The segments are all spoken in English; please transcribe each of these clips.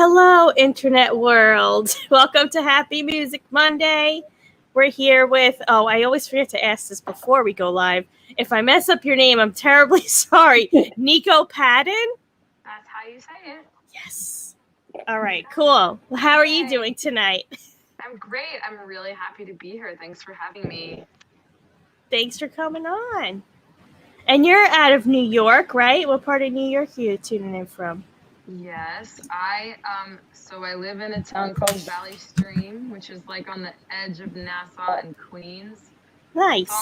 Hello, Internet world. Welcome to Happy Music Monday. We're here with, I always forget to ask this before we go live. If I mess up your name, I'm terribly sorry. Nico Padden? That's how you say it. Yes. All right, cool. How are you doing tonight? I'm great. I'm really happy to be here. Thanks for having me. Thanks for coming on. And you're out of New York, right? What part of New York are you tuning in from? Yes, I live in a town called Valley Stream, which is like on the edge of Nassau and Queens. Nice. So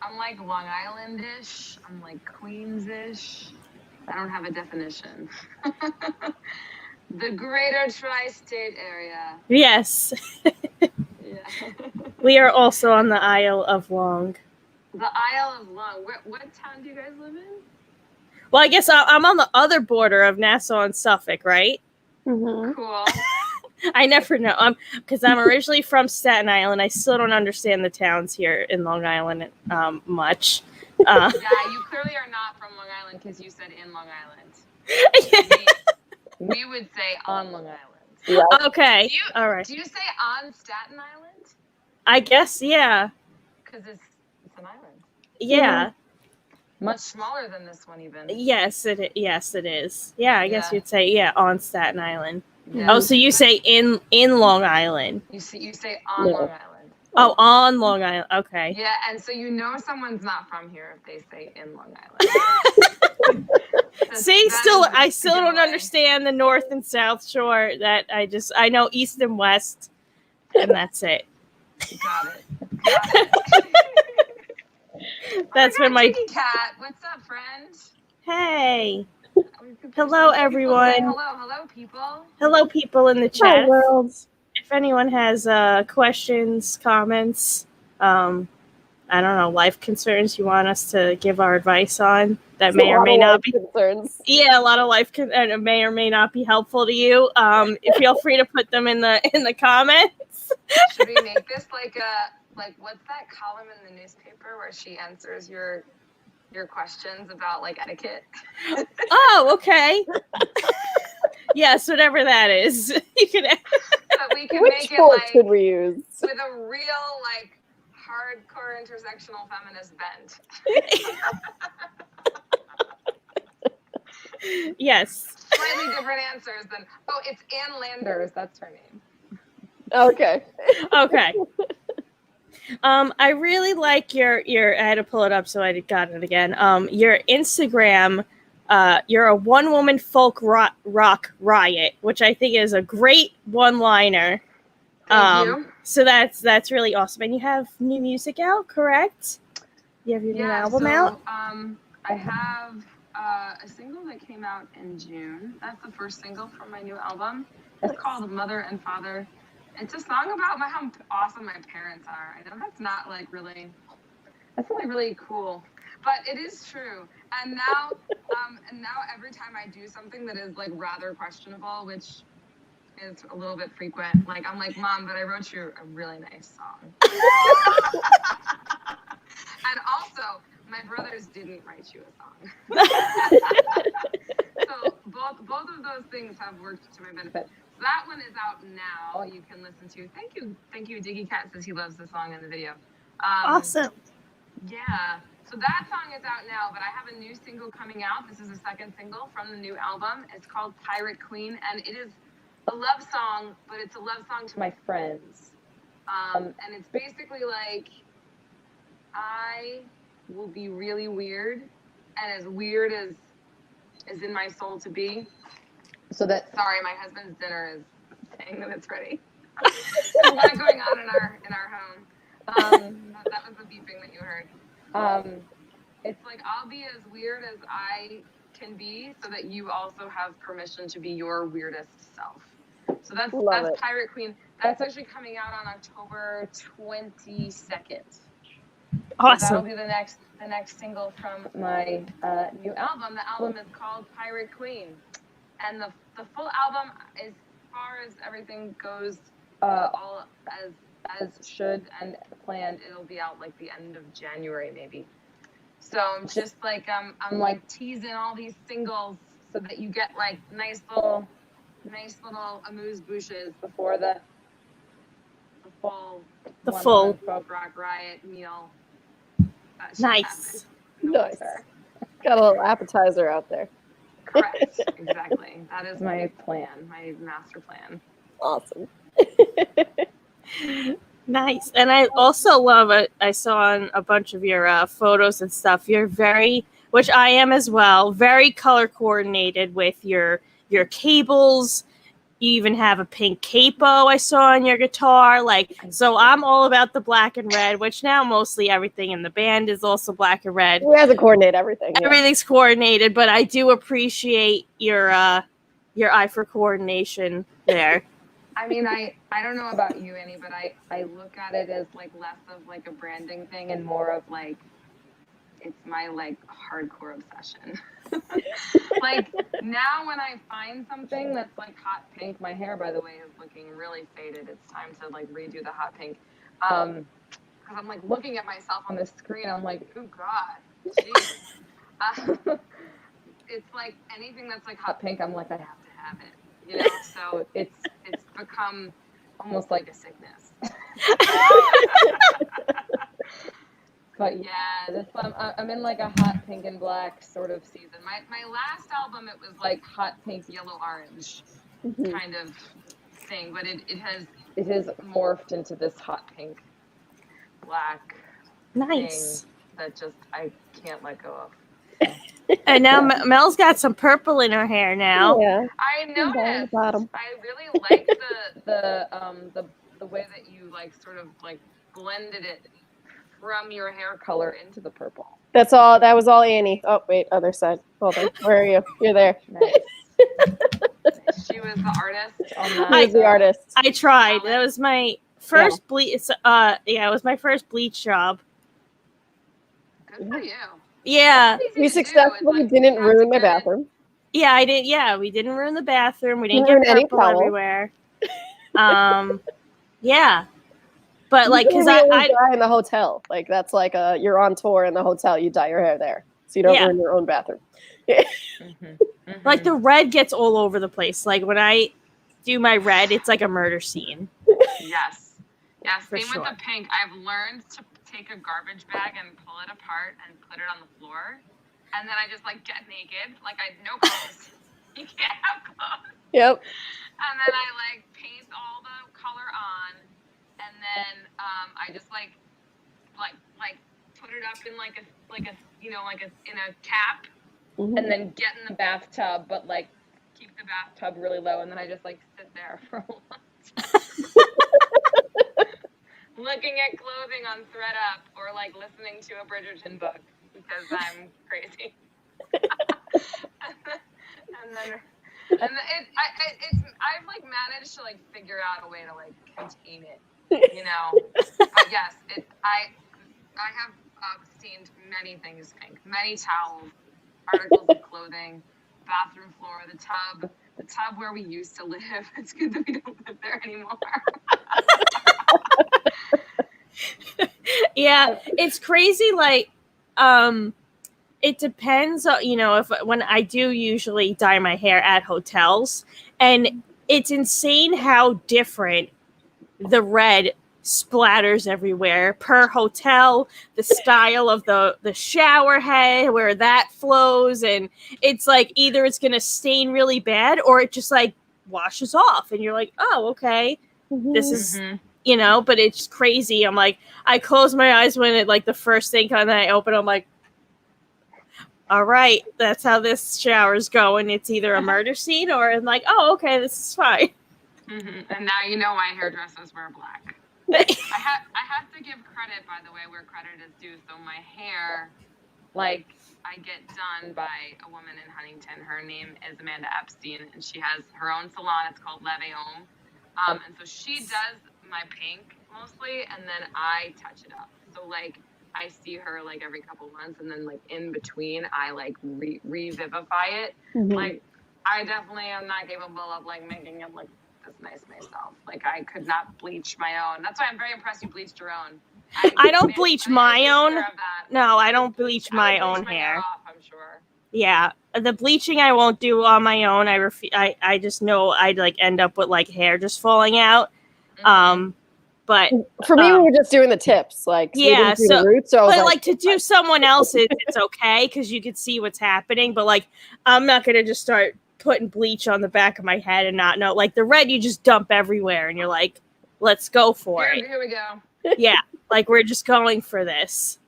I'm like Long Island-ish. I'm like Queens-ish. I don't have a definition. The greater tri-state area. Yes. Yeah. We are also on the Isle of Long. The Isle of Long. What town do you guys live in? Well, I guess I'm on the other border of Nassau and Suffolk, right? Mm-hmm. Cool. I never know. Because I'm originally from Staten Island. I still don't understand the towns here in Long Island much. Yeah, you clearly are not from Long Island because you said in Long Island. We would say on Long Island. Yeah. Okay. All right. Do you say on Staten Island? I guess, yeah. Because it's an island. Yeah. Mm-hmm. Much smaller than this one, even. Yes, it is. Yeah, I guess you'd say on Staten Island. Yeah. Oh, so you say in Long Island. You say on Long Island. Oh, on Long Island. Okay. Yeah, and so you know someone's not from here if they say in Long Island. I still don't understand the North and South Shore. That I know East and West, and that's it. Got it. That's been my cat. What's up, friend? Hey. Hello, everyone. Hello, people. Hello, people in the chat. Hello, world. If anyone has questions, comments, I don't know, life concerns you want us to give our advice on that may or may not be concerns. Yeah, a lot of life may or may not be helpful to you. Feel free to put them in the comments. Should we make this like what's that column in the newspaper where she answers your questions about like etiquette? Oh, okay. Yes, whatever that is. You can. But we can Which make it font like could we use with a real like hardcore intersectional feminist bent. Yes. Slightly different answers than it's Ann Landers. That's her name. Okay. Okay. I really like your I had to pull it up so I got it again. Your Instagram, you're a one-woman folk rock riot, which I think is a great one-liner. Thank you. So that's really awesome. And you have new music out, correct? You have your new album out? I have a single that came out in June. That's the first single from my new album. It's called Mother and Father. It's a song about how awesome my parents are. I know that's not really cool, but it is true. And now every time I do something that is like rather questionable, which is a little bit frequent, like I'm like, Mom, but I wrote you a really nice song. And also, my brothers didn't write you a song. So both of those things have worked to my benefit. That one is out now. You can listen to. Thank you. Diggy Cat says he loves the song and the video. Awesome. Yeah. So that song is out now, but I have a new single coming out. This is the second single from the new album. It's called Pirate Queen, and it is a love song, but it's a love song to my friends. And it's basically like, I will be really weird, and as weird as is in my soul to be. So sorry, my husband's dinner is saying that it's ready. There's a lot going on in our home. That was the beeping that you heard. It's like, I'll be as weird as I can be so that you also have permission to be your weirdest self. So that's Pirate Queen. That's actually coming out on October 22nd. Awesome. So that'll be the next single from my new album. The album is called Pirate Queen. And the full album, as far as everything goes, all as should and planned, it'll be out like the end of January maybe. So I'm just like I'm like teasing all these singles so that you get like nice little nice little amuse bouches before the full The One full. Woman folk rock riot meal. That should Nice. happen in the Nice. winter. Got a little appetizer out there. Correct. Exactly. That is my plan, my master plan. Awesome. Nice. And I also love it. I saw on a bunch of your photos and stuff. You're very, which I am as well, very color coordinated with your cables. You even have a pink capo I saw on your guitar. Like, so I'm all about the black and red, which now mostly everything in the band is also black and red. We have to coordinate everything. Yeah. Everything's coordinated, but I do appreciate your eye for coordination there. I mean, I don't know about you, Annie, but I look at it as like less of like a branding thing and more of like it's my like hardcore obsession. Like now when I find something that's like hot pink, my hair by the way is looking really faded. It's time to like redo the hot pink. Because I'm like looking at myself on the screen, I'm like, oh God, jeez. It's like anything that's like hot pink, I'm like, I have to have it. You know, so it's become almost like a sickness. But yeah, this one I'm in like a hot pink and black sort of season. My last album it was like hot pink, yellow, orange kind of thing, but it has morphed into this hot pink, black Nice. thing that just I can't let go of. And now Mel's got some purple in her hair now. Yeah. I noticed. Bottom. I really like the way that you like sort of like blended it from your hair color into the purple. That's all. That was all Annie. Oh wait, other side. Hold on. Where are you? You're there. Nice. She was the artist on that. I was the artist. I tried. That was my first bleach. It was my first bleach job. Good for you. Yeah. We successfully didn't ruin my bathroom. Yeah, I did. Yeah, we didn't ruin the bathroom. We didn't Didn't get ruin any purple towel. everywhere. Yeah, but like, because I I dye in the hotel. Like that's like you're on tour in the hotel. You dye your hair there, so you don't ruin your own bathroom. like the red gets all over the place. Like when I do my red, it's like a murder scene. Yes. Yeah. For Same sure. with the pink. I've learned to take a garbage bag and pull it apart and put it on the floor, and then I just like get naked. Like I no clothes. You can't have clothes. Yep. And then I like paint all the color on, and then I just like put it up in like a in a cap, and then get in the bathtub, but like keep the bathtub really low, and then I just like sit there for a long time. Looking at clothing on ThreadUp or like listening to a Bridgerton book because I'm crazy. I've like managed to like figure out a way to like contain it, you know. But yes, I have stained many things pink, many towels, articles of clothing, bathroom floor, the tub where we used to live. It's good that we don't live there anymore. Yeah, it's crazy. Like, it depends. If when I do usually dye my hair at hotels, and it's insane how different the red splatters everywhere per hotel, the style of the shower head, where that flows, and it's like either it's gonna stain really bad or it just like washes off, and you're like, oh, okay, this is. But it's crazy. I'm like, I close my eyes when it like the first thing and then I open. I'm like, all right, that's how this shower's going. It's either a murder scene or I'm like, oh, okay, this is fine. And now you know why hairdressers wear black. I have to give credit, by the way, where credit is due. So my hair, like, I get done by a woman in Huntington. Her name is Amanda Epstein, and she has her own salon. It's called Leve Homme. And so she does my pink mostly, and then I touch it up. So like I see her like every couple months, and then like in between I like revivify it. Like I definitely am not capable of like making it look this nice myself. Like I could not bleach my own. That's why I'm very impressed you bleached your own. I don't bleach my own. No, I don't bleach my own hair. Off, I'm sure. Yeah, the bleaching I won't do on my own. I just know I'd like end up with like hair just falling out. But for me, we were just doing the tips, like we yeah. didn't do the roots. So I was like to do someone else's, it's okay because you can see what's happening. But like, I'm not gonna just start putting bleach on the back of my head and not know. Like the red, you just dump everywhere, and you're like, let's go for it. Here we go. Yeah, like we're just going for this.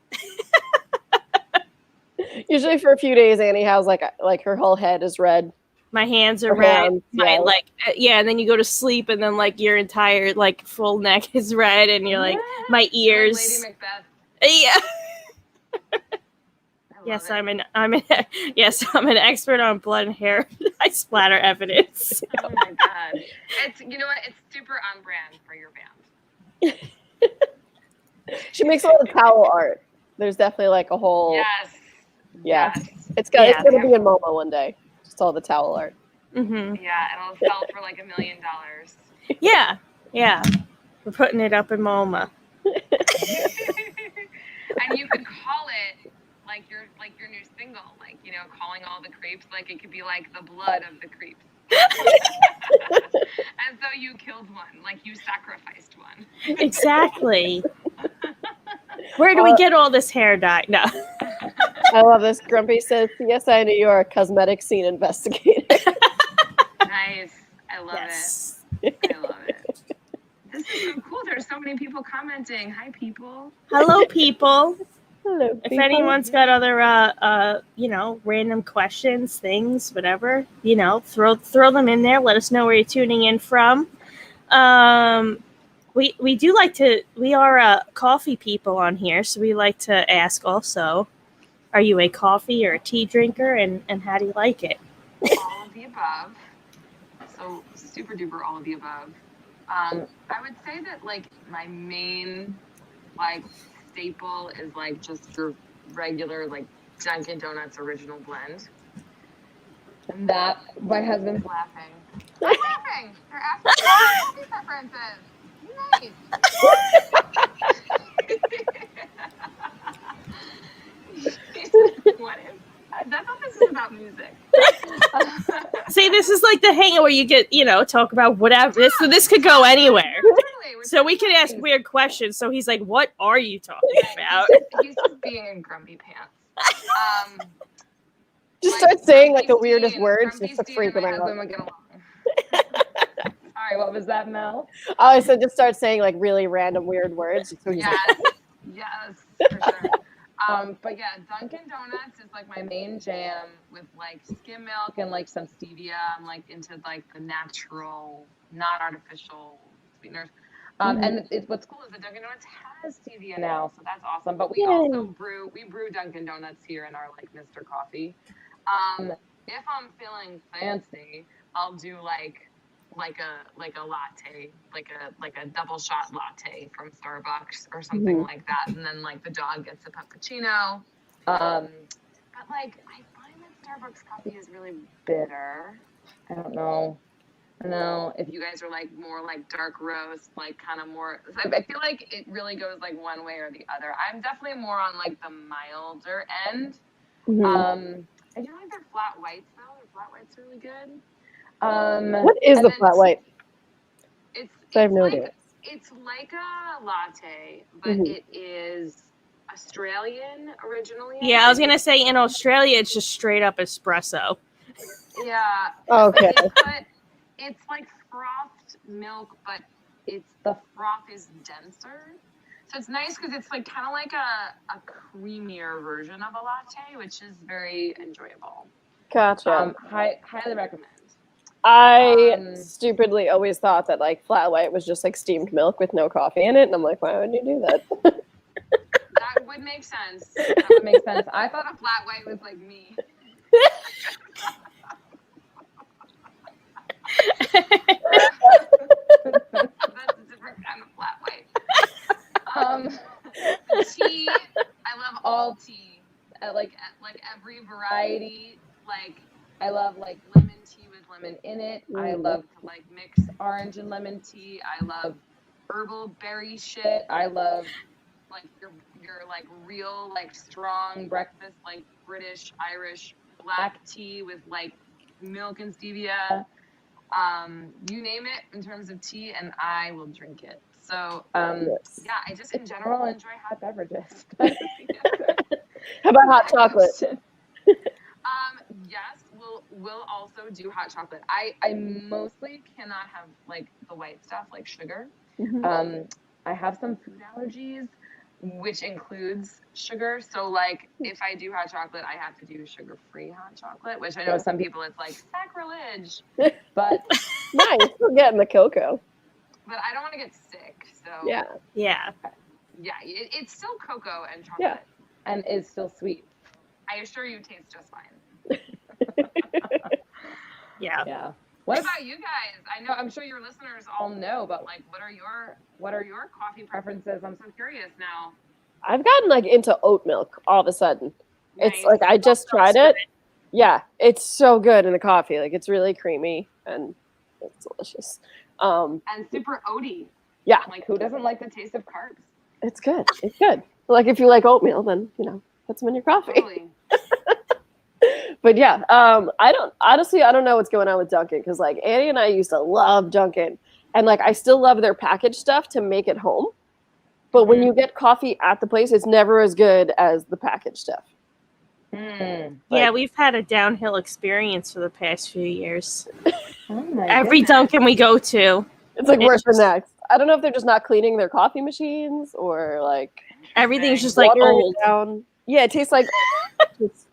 Usually for a few days, Annie has like her whole head is red. My hands are red. And then you go to sleep, and then like your entire like full neck is red, and you're like my ears. Lady Macbeth. Yeah. Yes, I'm an expert on blood and hair splatter evidence. Oh my god! It's it's super on brand for your band. She makes a lot of towel art. There's definitely like a whole. Yes. Yeah. Yes. It's gonna be in MoMA one day. Just all the towel art. Mm-hmm. Yeah, it'll sell for like $1 million. Yeah. We're putting it up in MoMA. And you could call it like your new single, like calling all the creeps. Like it could be like the blood of the creeps. And so you killed one, like you sacrificed one. Exactly. Where do we get all this hair dye? No. I love this. Grumpy says, CSI New York, cosmetic scene investigator. Nice. I love it. I love it. This is so cool. There's so many people commenting. Hi, people. Hello, people. Hello, If people. anyone's got other, random questions, things, whatever, throw them in there. Let us know where you're tuning in from. We do like to. We are coffee people on here, so we like to ask also. Are you a coffee or a tea drinker, and how do you like it? All of the above. So super duper all of the above. I would say that like my main like staple is like just your regular like Dunkin' Donuts original blend. And that my husband's laughing. I'm laughing. They're asking for coffee preferences. Nice. What is? I thought this was about music. See, this is like the hangout where you get, talk about whatever. This could go anywhere. Totally. So we could ask weird questions. So he's like, "What are you talking about?" He's just being in grumpy pants. Just start saying like the weirdest words just to freak him out. Sorry, what was that, Mel? Oh, I said just start saying like really random weird words. So yes, for sure. But yeah, Dunkin' Donuts is like my main jam with like skim milk and like some stevia. I'm like into like the natural, not artificial sweeteners. And what's cool is that Dunkin' Donuts has stevia now, so that's awesome. But we also brew Dunkin' Donuts here in our like Mr. Coffee. If I'm feeling fancy, I'll do like a latte, like a double shot latte from Starbucks or something like that, and then like the dog gets a puppuccino. But like I find that Starbucks coffee is really bitter. I don't know if you guys are like more like dark roast, like kind of more. I feel like it really goes like one way or the other. I'm definitely more on like the milder end. I do like their flat whites though. Their flat whites are really good. What is the flat white? I have no idea. It's like a latte, but it is Australian originally. Yeah, I was gonna say in Australia it's just straight up espresso. Yeah. Okay. But it's like frothed milk, but the froth is denser. So it's nice because it's like kind of like a creamier version of a latte, which is very enjoyable. Gotcha. Highly recommend. I stupidly always thought that like flat white was just like steamed milk with no coffee in it, and I'm like, why would you do that? That would make sense. I thought a flat white was like me. That's a different kind of flat white. Tea, I love all tea. Like every variety. Like I love like lemon tea with lemon in it. I love to like mix orange and lemon tea. I love herbal berry shit. I love like your like real like strong breakfast like British, Irish black tea with like milk and stevia. You name it in terms of tea, and I will drink it. So, yeah, I just in general enjoy hot beverages. That's the answer. How about hot chocolate? Yes, we'll also do hot chocolate. I mostly cannot have like the white stuff, like sugar. Mhm. I have some food allergies, which includes sugar. So like if I do hot chocolate, I have to do sugar-free hot chocolate, which I know some people it's like sacrilege, but Nice, we're getting the cocoa. but I don't want to get sick. So Yeah. It's still cocoa and chocolate, and it's still sweet. I assure you, it tastes just fine. Yeah. What about you guys? I'm sure your listeners all know, but like, what are your coffee preferences? I'm so curious now. I've gotten like into oat milk all of a sudden. It's Nice. like I just tried it. Yeah, it's so good in the coffee. Like it's really creamy and it's delicious. And super oaty. Yeah. Like who doesn't like the taste of carbs? It's good. It's good. Like if you like oatmeal, then put some in your coffee. Totally. But yeah, I don't know what's going on with Dunkin' because like Annie and I used to love Dunkin', and like I still love their packaged stuff to make it home. But when you get coffee at the place, it's never as good as the packaged stuff. Yeah, we've had a downhill experience for the past few years. Every Dunkin' we go to, it's like worse than next. I don't know if they're just not cleaning their coffee machines or like everything's just like old. Down. Yeah, it tastes like it's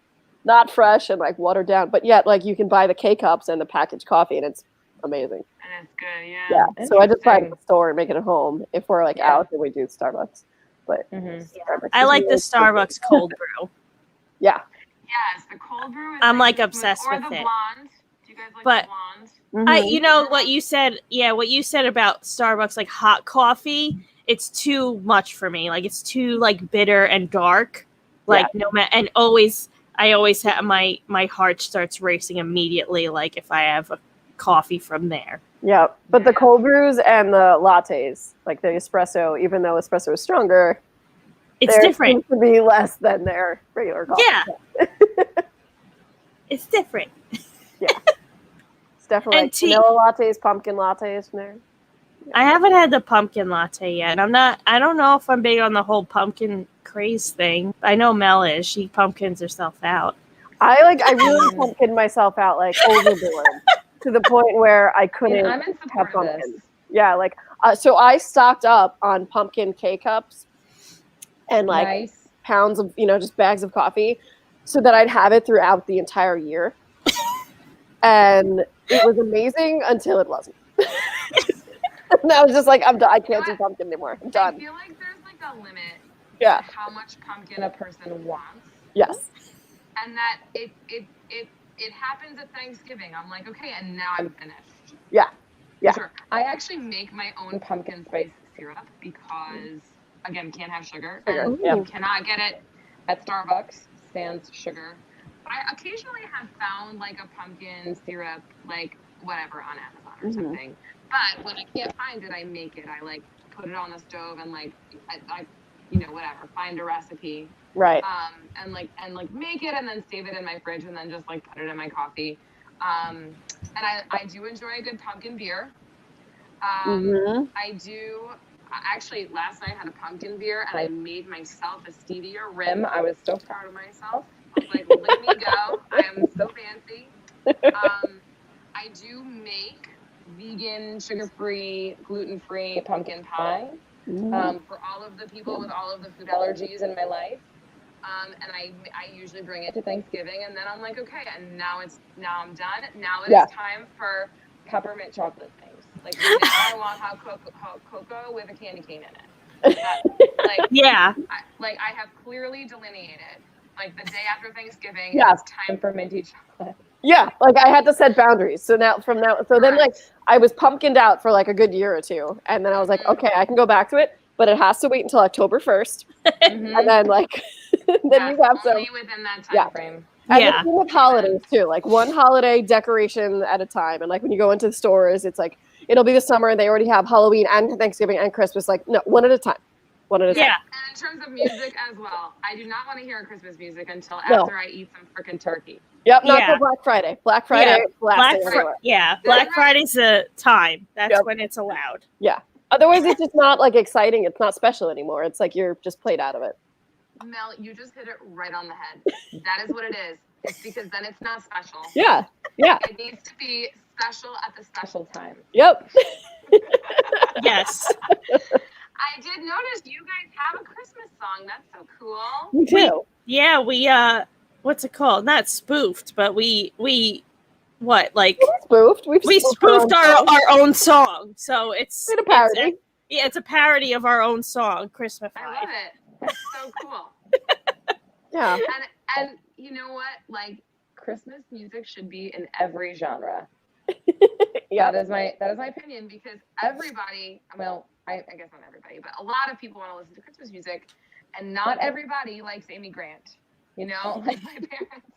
not fresh and like watered down, but yet like you can buy the K-cups and the packaged coffee and it's amazing. And it's good, yeah. Yeah, so I just buy it at the store and make it at home. If we're like out, then we do Starbucks. But Starbucks I like the Starbucks cold brew. Yeah. Yes, the cold brew is I'm like obsessed or with the it. blonde. Do you guys like the blonde? You know what you said? Yeah, what you said about Starbucks, like hot coffee, it's too much for me. Like it's too like bitter and dark. Like no matter, and I always have my heart starts racing immediately. Like if I have a coffee from there. Yeah, but the cold brews and the lattes, like the espresso, even though espresso is stronger, it's different. Seems to be less than their regular coffee. Yeah, it's different. Yeah, it's definitely like vanilla lattes, pumpkin lattes from there. Yeah. I haven't had the pumpkin latte yet. I don't know if I'm big on the whole pumpkin craze thing. I know Mel is. She pumpkins herself out. I really pumpkin myself out, like overboard, to the point where I couldn't have pumpkins. Yeah, like so I stocked up on pumpkin K-cups and like pounds of just bags of coffee, so that I'd have it throughout the entire year. And it was amazing until it wasn't. And I was just like, I'm done. I can't do pumpkin anymore. I'm done. I feel like there's like a limit to how much pumpkin a person wants. Yes. And that it happens at Thanksgiving. I'm like, okay, and now I'm finished. Yeah. Yeah. Sure. I actually make my own pumpkin spice syrup because, again, can't have sugar. And you cannot get it at Starbucks, sans sugar. But I occasionally have found like a pumpkin syrup, like whatever, on Amazon or something. But when I can't find it, I make it. I like put it on the stove and like I whatever, find a recipe. Right. And make it and then save it in my fridge and then just like put it in my coffee. And I do enjoy a good pumpkin beer. I do. Actually, last night I had a pumpkin beer and I made myself a stevia rim. I was so proud of myself. I was like, let me go. I am so fancy. I do make vegan, sugar-free, gluten-free pumpkin pie for all of the people with all of the food allergies in my life. And I usually bring it to Thanksgiving, and then I'm like, okay, and now I'm done. Now it is time for peppermint chocolate things. Like now I want hot cocoa with a candy cane in it. I have clearly delineated. Like the day after Thanksgiving, it's time for minty chocolate. Yeah, like I had to set boundaries. So then like I was pumpkined out for like a good year or two, and then I was like, okay, I can go back to it, but it has to wait until October 1st, and then like then you have only within that time frame. And the thing with holidays too, like one holiday decoration at a time, and like when you go into the stores, it's like it'll be the summer and they already have Halloween and Thanksgiving and Christmas. Like no, one at a time. One at a time. Yeah, and in terms of music as well, I do not want to hear Christmas music until after I eat some frickin' turkey. Yep, not till Black Friday. Black Friday, Black Friday's the time. That's when it's allowed. Yeah. Otherwise, it's just not like exciting. It's not special anymore. It's like you're just played out of it. Mel, you just hit it right on the head. That is what it is. It's because then it's not special. Yeah. Yeah. It needs to be special at the special time. Yep. Yes. I did notice you guys have a Christmas song. That's so cool. Me too. We what's it called? Not spoofed, but we spoofed. We spoofed our own song. So it's a parody. It's a parody of our own song, Christmas. I love it. That's so cool. Yeah. And you know what? Like, Christmas music should be in every genre. Yeah. That is my opinion, because everybody, well, I guess not everybody, but a lot of people want to listen to Christmas music, and not everybody likes Amy Grant. You know, like my parents.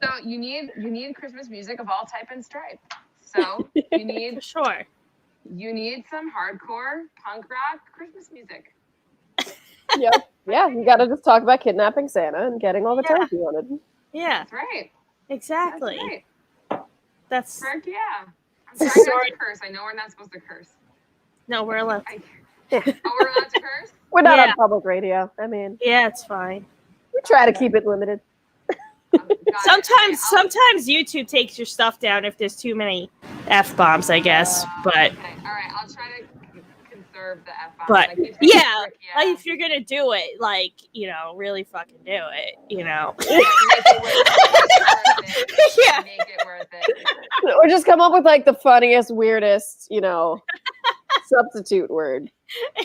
So you need Christmas music of all type and stripe. So you need you need some hardcore punk rock Christmas music. Yep. Yeah, you got to just talk about kidnapping Santa and getting all the toys you wanted. Yeah. That's right. Exactly. That's right. That's correct. Yeah. I'm sorry not to curse. I know we're not supposed to curse. No, we're allowed. We're allowed to curse? We're not on public radio. I mean, yeah, it's fine. We try to keep it limited. Sometimes YouTube takes your stuff down if there's too many F-bombs, I guess. But okay. All right, I'll try to conserve the F-bombs. But like, if you're gonna do it, like, really fucking do it, Make it worth it. Or just come up with like the funniest, weirdest, substitute word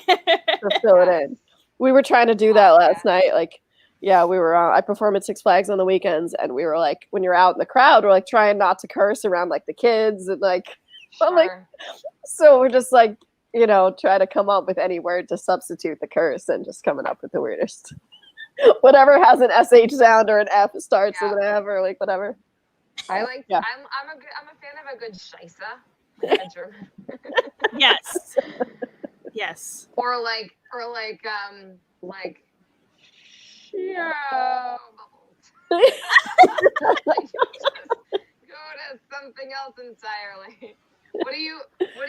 to fill it in. We were trying to do that last night. Like, yeah, we were. I perform at Six Flags on the weekends, and we were like, when you're out in the crowd, we're like trying not to curse around like the kids and like, so we're just like, try to come up with any word to substitute the curse, and just coming up with the weirdest, whatever has an SH sound or an F starts with an F or like whatever. I like. Yeah. I'm a fan of a good scheisse. Yes. Yes. Or like. Yeah. Like, just go to something else entirely. What do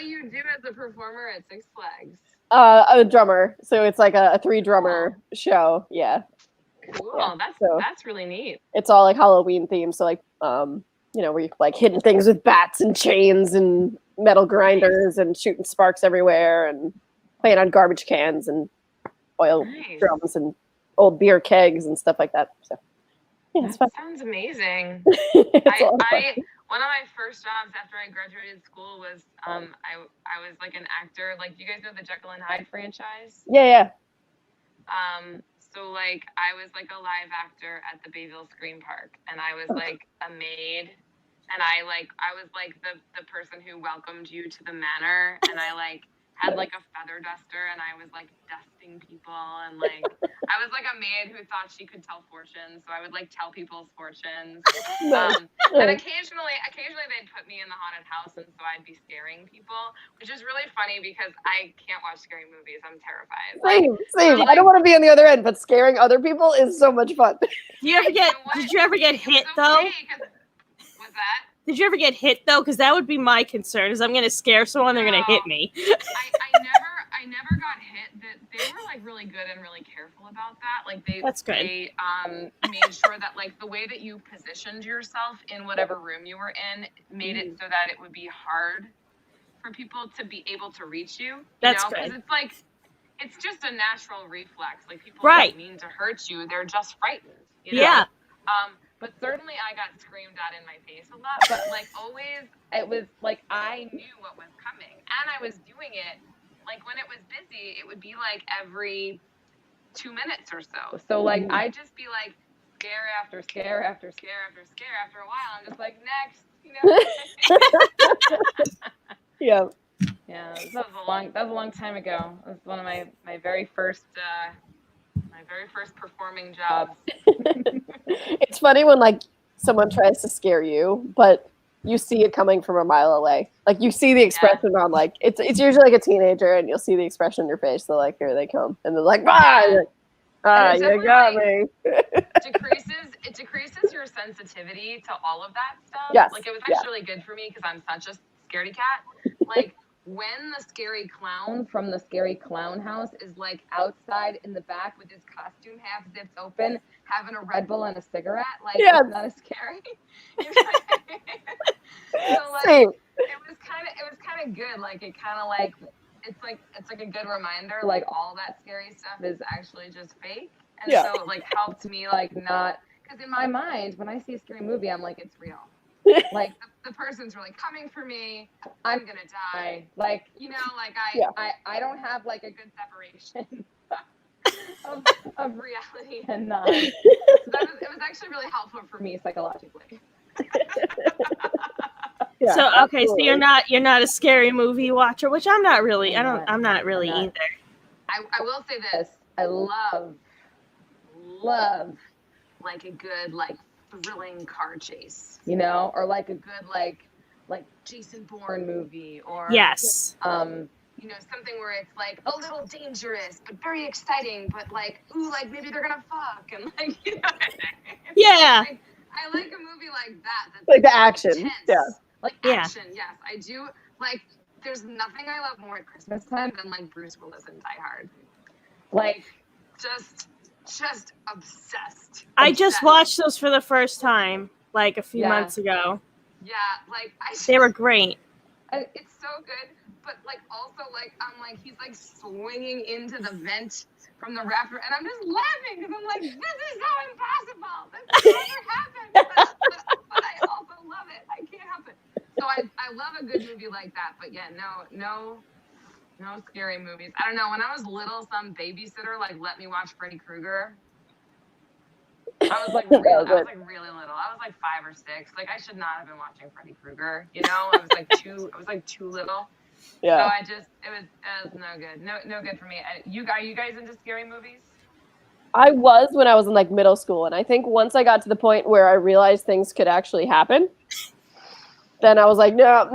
you do as a performer at Six Flags? A drummer. So it's like a 3-drummer show. Yeah. Cool. Yeah. That's really neat. It's all like Halloween themed. So like where you like hitting things with bats and chains and metal grinders and shooting sparks everywhere and playing on garbage cans and oil drums and old beer kegs and stuff like that. So yeah, it's fun. Sounds amazing. One of my first jobs after I graduated school was I was like an actor. Like, you guys know the Jekyll and Hyde franchise? Yeah. So like I was like a live actor at the Bayville Screen Park, and I was like a maid, and I was like the person who welcomed you to the manor, and I like had like a feather duster, and I was like dusting people, and like I was like a maid who thought she could tell fortunes, so I would like tell people's fortunes. And occasionally they'd put me in the haunted house, and so I'd be scaring people, which is really funny because I can't watch scary movies. I'm terrified. Same. I don't want to be on the other end, but scaring other people is so much fun. Did you ever get hit though? What's that? Did you ever get hit though? Because that would be my concern. Is I'm going to scare someone, they're going to hit me. I never got hit. They were like really good and really careful about that. Like That's good. They made sure that like the way that you positioned yourself in whatever room you were in made it so that it would be hard for people to be able to reach you. That's good. good. Because it's like it's just a natural reflex. Like, people don't mean to hurt you; they're just frightened. Yeah. But certainly I got screamed at in my face a lot, but like always it was like I knew what was coming, and I was doing it like when it was busy, it would be like every 2 minutes or so. So like I'd just be like scare after scare after scare after scare. After a while I'm just like, next, Yeah. Yeah, that was a long time ago. It was one of my very first performing jobs. It's funny when like someone tries to scare you, but you see it coming from a mile away. Like, you see the expression on like it's usually like a teenager, and you'll see the expression on your face. They're like, here they come, and they're like, ah! You got me. It decreases your sensitivity to all of that stuff. Yes. Like, it was actually really good for me because I'm such a scaredy cat. Like, when the scary clown from the scary clown house is like outside in the back with his costume half zipped open, having a Red Bull and a cigarette, like, it's not as scary. So, like, Same. it was kind of good. Like, it kind of like it's like a good reminder. Like, all that scary stuff is actually just fake, and so it like helped me like not, because in my mind when I see a scary movie, I'm like, it's real. Like, the person's really coming for me. I'm gonna die. Like, you know, like I don't have like a good separation of reality and not. So it was actually really helpful for me psychologically. Yeah, so okay, absolutely. So you're not a scary movie watcher, which I'm not really. I'm not really either. I will say this: I love like a good like thrilling car chase, you know, or like a good like Jason Bourne movie, or yes, you know, something where it's like a little dangerous but very exciting, but like, ooh, like maybe they're gonna fuck, and like, you know, yeah. Like, I like a movie like that. That's like the action, intense. yeah. Like action, yes, I do. Like, there's nothing I love more at Christmas time than like Bruce Willis and Die Hard. Like, just obsessed. I just watched those for the first time like a few months ago. Yeah, like they were great. It's so good, but like also like I'm like he's like swinging into the vent from the rafter, and I'm just laughing because I'm like, this is so impossible. This will never happen. But I also love it. I can't help it. So I love a good movie like that. But yeah, no scary movies. I don't know. When I was little, some babysitter like let me watch Freddy Krueger. I was like really little. I was like 5 or 6. Like, I should not have been watching Freddy Krueger. You know, I was like too little. Yeah. So it was no good. No good for me. Are you guys into scary movies? I was when I was in like middle school, and I think once I got to the point where I realized things could actually happen, then I was like, no,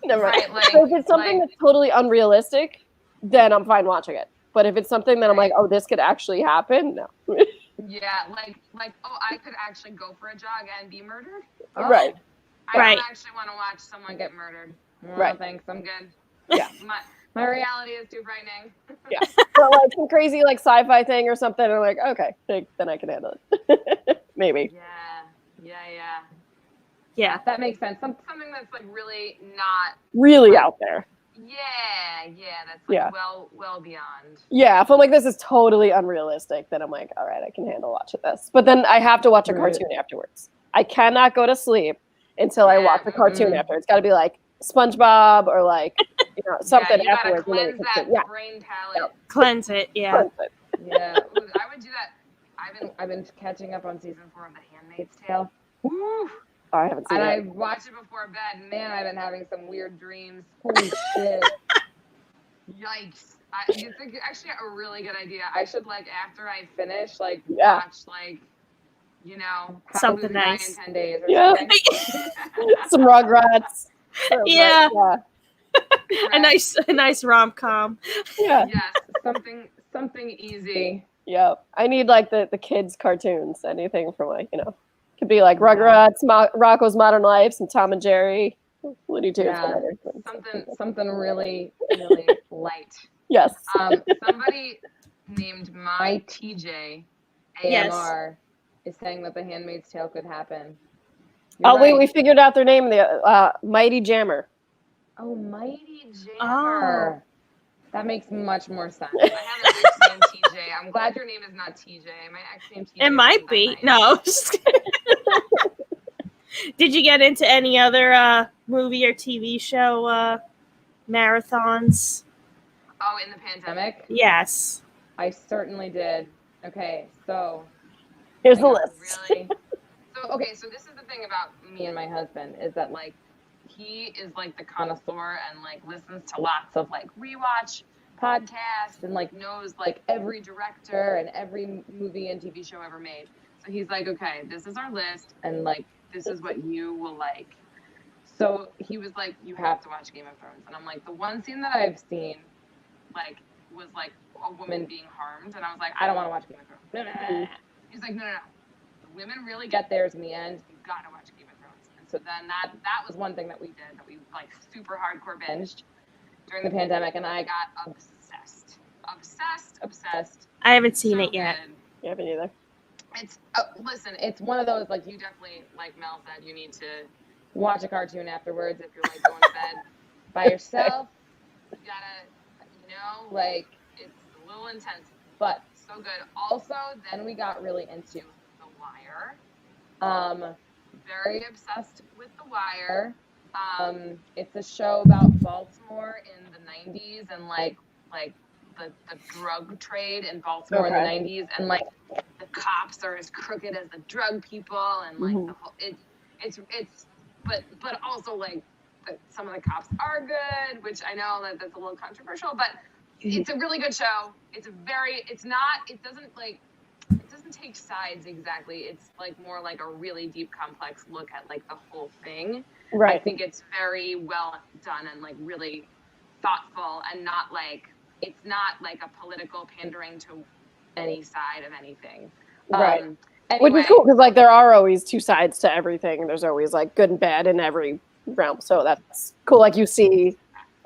never mind. Like, so if it's something that's totally unrealistic, then I'm fine watching it. But if it's something that I'm like, oh, this could actually happen, no. Yeah, like oh, I could actually go for a jog and be murdered. Oh, right. I don't actually want to watch someone get murdered. No, thanks, I'm good. Yeah. My reality is too frightening. Yeah. So like some crazy like sci-fi thing or something, I'm like, okay, then I can handle it. Maybe. Yeah. That makes sense. Something that's like really not really out there. Yeah, that's like well beyond. Yeah, if I'm like, this is totally unrealistic, then I'm like, all right, I can handle watching this. But then I have to watch a cartoon afterwards. I cannot go to sleep until I watch the cartoon after. It's got to be like SpongeBob or like, you know, something afterwards. Cleanse that brain palette. Cleanse it, yeah. Yeah, I would do that. I've been catching up on season 4 of The Handmaid's Tale. Woo! Oh, I haven't seen it. And I watched it before bed. Man, I've been having some weird dreams. Holy shit. Yikes. It's actually a really good idea. I should, like, after I finish, like, watch, like, you know, something nice in 10 days or something. Some Rugrats. Yeah. A nice rom-com. Yeah. Yes, something easy. Yeah. I need, like, the kids' cartoons. Anything from, like, you know, could be like Rugrats, Rocco's Modern Life, and Tom and Jerry, Looney Tunes. Yeah, something really light. Yes. Somebody named My TJ AMR is saying that The Handmaid's Tale could happen. Wait, we figured out their name. The Mighty Jammer. Oh, Mighty Jammer. Oh. That makes much more sense. I have an ex named TJ. I'm glad your name is not TJ. My ex named TJ. It might be. No. Did you get into any other movie or TV show marathons? Oh, in the pandemic? Yes. I certainly did. Okay, so here's the list. So this is the thing about me and my husband is that like he is like the connoisseur and like listens to lots of like rewatch podcasts and like knows like every director and every movie and TV show ever made. So he's like, okay, this is our list and like this is what you will like. So he was like, you have to watch Game of Thrones. And I'm like, the one scene that I've seen, like, was like a woman being harmed, and I was like, I don't want to watch Game of Thrones. He's like, no. The women really get theirs in the end. You gotta watch Game of Thrones. And so then that was one thing that we did, that we like super hardcore binged during the pandemic, and I got obsessed. I haven't seen it yet. You haven't either. It's listen, it's one of those, like, you definitely, like Mel said, you need to watch a cartoon afterwards if you're like going to bed by yourself. You gotta, like, it's a little intense, but so good. Also, then we got really into The Wire. Very obsessed with The Wire. It's a show about Baltimore in the 90s and like the drug trade in Baltimore in the 90s, and like the cops are as crooked as the drug people, and like the whole it's but also like some of the cops are good, which I know that that's a little controversial, but it's a really good show. It doesn't take sides exactly. It's like more like a really deep, complex look at like the whole thing. Right. I think it's very well done and like really thoughtful, and it's not like a political pandering to any side of anything. Right. Anyway. Which is cool, because like there are always two sides to everything. There's always like good and bad in every realm. So that's cool. Like you see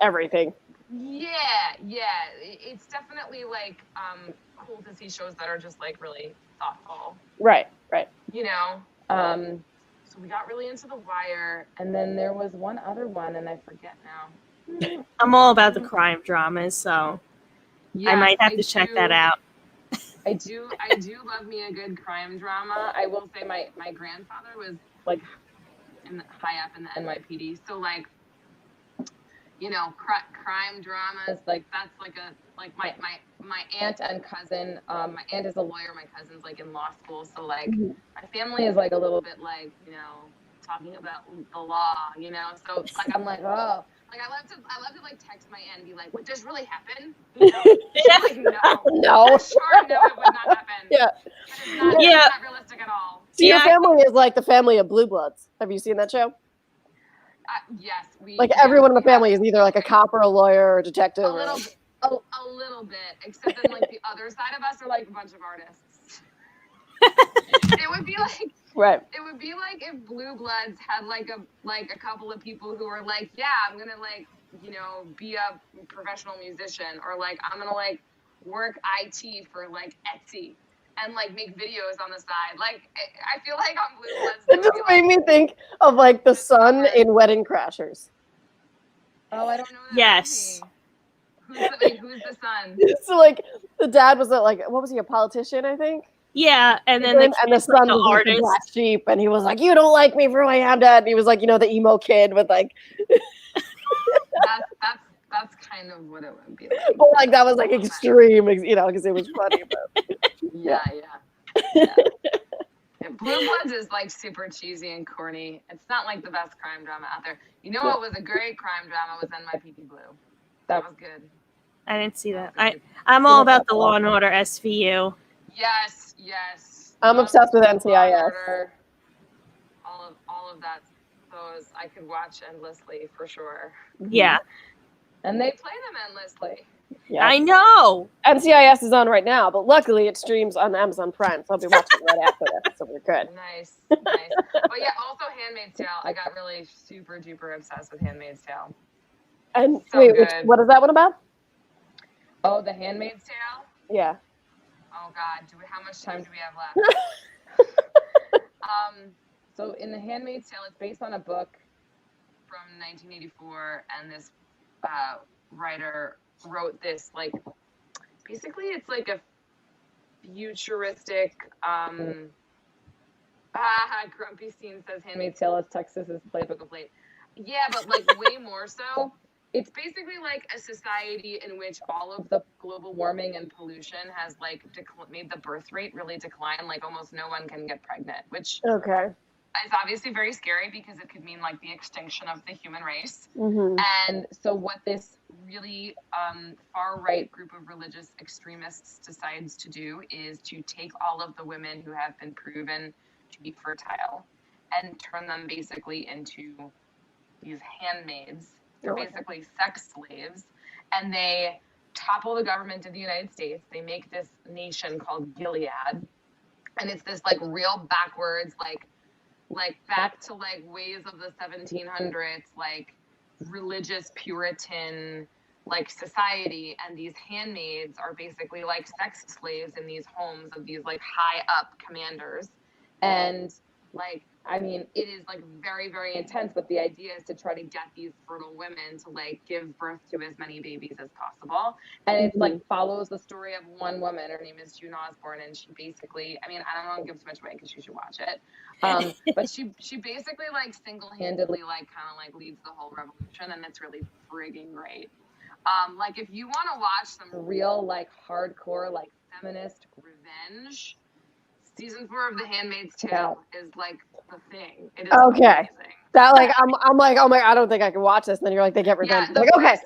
everything. Yeah. It's definitely like cool to see shows that are just like really thoughtful. Right. So we got really into The Wire, and then there was one other one, and I forget now. I'm all about the crime dramas, so yes, I might have to check that out. I do love me a good crime drama. I will say my grandfather was like high up in the NYPD, so like, crime dramas, like that's like my aunt and cousin. My aunt is a lawyer. My cousin's like in law school, so like my family is like a little bit like talking about the law, So like I'm like, oh. Like I love to like text my aunt and be like, "Would this really happen?" She's like, "No, sure, no, it would not happen." Yeah, it's not realistic at all. So your family is like the family of Blue Bloods. Have you seen that show? Yes, everyone in the family is either like a cop or a lawyer or a detective. A little bit, except then like the other side of us are like a bunch of artists. It would be like. Right. It would be like if Blue Bloods had like a couple of people who were like, yeah, I'm gonna like, be a professional musician, or like I'm gonna like work IT for like Etsy and like make videos on the side. Like I feel like on Blue Bloods. It just made me think of like the son in Wedding Crashers. Oh, I don't know that. Yes. Movie. Who's the son? So like the dad was like, what was he, a politician, I think? Yeah, and then the son was like the black sheep, and he was like, "You don't like me for who I am, Dad." And he was like, the emo kid with like. that's kind of what it would be like. But like that was like extreme, because it was funny. But yeah. Blue Bloods is like super cheesy and corny. It's not like the best crime drama out there. What was a great crime drama was NYPD Blue. That was good. I didn't see that. I'm all about the Law and Order SVU. Yes. I'm obsessed with NCIS. All of that. Those I could watch endlessly for sure. Yeah. And they play them endlessly. Yeah. I know. NCIS is on right now, but luckily it streams on Amazon Prime, so I'll be watching it right after that, so we're good. Nice. But yeah, also Handmaid's Tale. I got really super duper obsessed with Handmaid's Tale. And so wait, what is that one about? Oh, The Handmaid's Tale? Yeah. Oh God, how much time do we have left? So in The Handmaid's Tale, it's based on a book from 1984, and this writer wrote this, like, basically it's like a futuristic, Grumpy Scene says Handmaid's Tale is Texas's Playbook of Late. Yeah, but like way more so. It's basically like a society in which all of the global warming and pollution has like made the birth rate really decline. Like almost no one can get pregnant, which is obviously very scary because it could mean like the extinction of the human race. Mm-hmm. And so what this really far right group of religious extremists decides to do is to take all of the women who have been proven to be fertile and turn them basically into these handmaids. They're basically sex slaves, and they topple the government of the United States. They make this nation called Gilead, and it's this like real backwards, like back to like ways of the 1700s, like religious Puritan like society, and these handmaids are basically like sex slaves in these homes of these like high up commanders. And like, I mean, it is like very, very intense, but the idea is to try to get these fertile women to like give birth to as many babies as possible. And it's like follows the story of one woman. Her name is June Osborne, and she basically, I mean, I don't want to give too much away because you should watch it. But she basically like single-handedly like kind of like leads the whole revolution, and it's really frigging great. Like if you want to watch some real like hardcore like feminist revenge, season 4 of The Handmaid's Tale is like the thing. It is amazing. That like I'm like, oh my, I don't think I can watch this. And then you're like, they get revenge. Yeah, like, okay.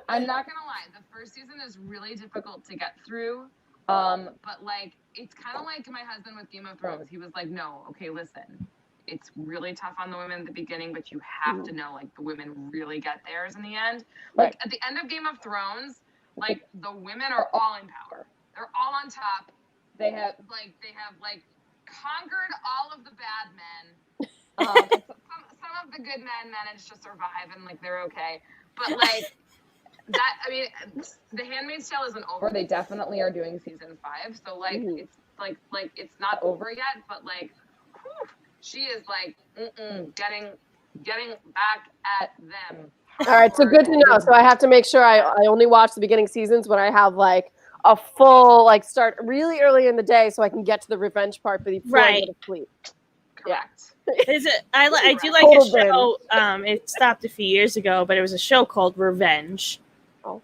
I'm not gonna lie, the first season is really difficult to get through. But like it's kind of like my husband with Game of Thrones. He was like, no, okay, listen. It's really tough on the women at the beginning, but you have to know like the women really get theirs in the end. Like at the end of Game of Thrones, like the women are all in power. They're all on top. They have conquered all of the bad men. Some of the good men manage to survive and like they're okay. But like that, I mean, The Handmaid's Tale isn't over. They definitely are doing season 5. So like it's like it's not over yet, but like whew, she is like getting back at them. All right, so good to know. So I have to make sure I only watch the beginning seasons when I have like a full like start really early in the day, so I can get to the revenge part before I go to sleep. Correct. I do like a show. It stopped a few years ago, but it was a show called Revenge.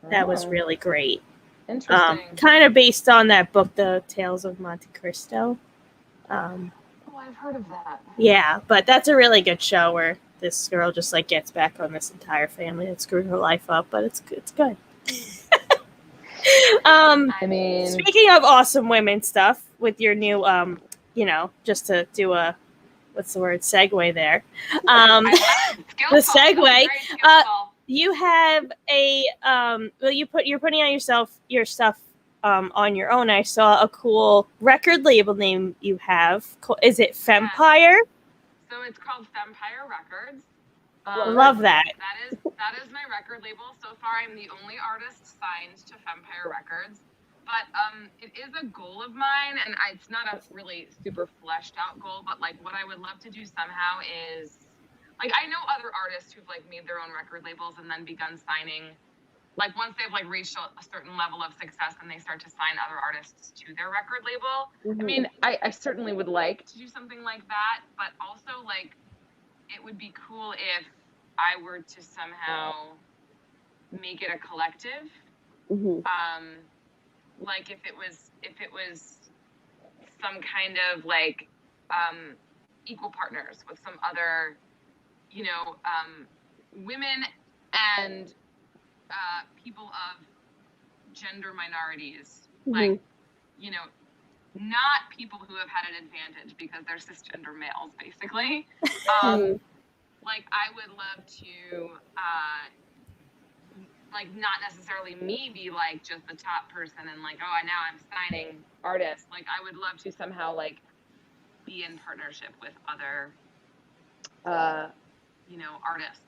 That was really great. Interesting. Kind of based on that book, The Tales of Monte Cristo. I've heard of that. Yeah, but that's a really good show where this girl just like gets back on this entire family that screwed her life up, but it's good. I mean, speaking of awesome women stuff with your new just to do a segue there. The segue. You have a you're putting out your stuff on your own. I saw a cool record label name you have. Is it Fempire? So it's called Fempire Records. Love that. That is my record label. So far, I'm the only artist signed to Fempire Records. But it is a goal of mine, and it's not a really super fleshed out goal. But like, what I would love to do somehow is, like, I know other artists who've like made their own record labels and then begun signing. Like once they've like reached a certain level of success, and they start to sign other artists to their record label. I mean, I certainly would like to do something like that, but also like, it would be cool if I were to somehow make it a collective. Like if it was some kind of like equal partners with some other, women and people of gender minorities, like, not people who have had an advantage because they're cisgender males, basically. Like, I would love to, like, not necessarily me be, like, just the top person and, like, oh, now I'm signing artists. Like, I would love to somehow, like, be in partnership with other, artists.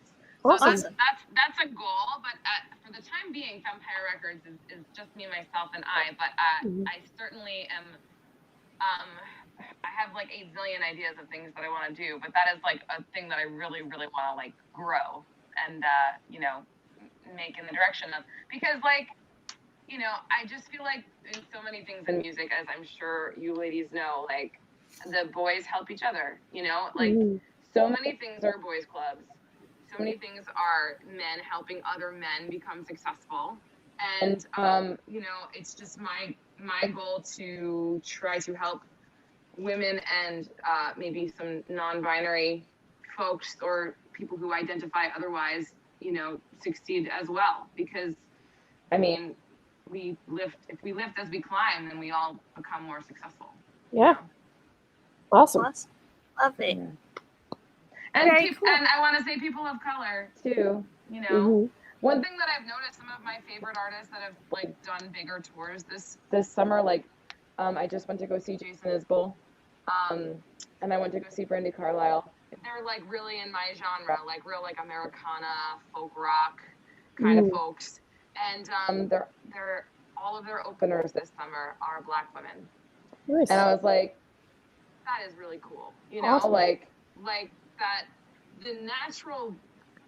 Awesome. So that's a goal, but for the time being, Fempire Records is just me, myself, and I. But I certainly am. I have like 8 zillion ideas of things that I want to do, but that is like a thing that I really, really want to like grow and make in the direction of, because like, I just feel like in so many things in music, as I'm sure you ladies know, like the boys help each other. Like so many things are boys clubs. So many things are men helping other men become successful. And, it's just my goal to try to help women and maybe some non-binary folks or people who identify otherwise, succeed as well. Because, I mean, if we lift as we climb, then we all become more successful. Yeah. Awesome. Love it. And I want to say people of color too, One thing that I've noticed, some of my favorite artists that have like done bigger tours this summer, like I just went to go see Jason Isbell, and I went to go see Brandy Carlisle. They're like really in my genre, like real like Americana, folk rock kind of folks, and they're all of their openers this summer are Black women. Nice. And I was like, that is really cool. You know, Awesome. like that the natural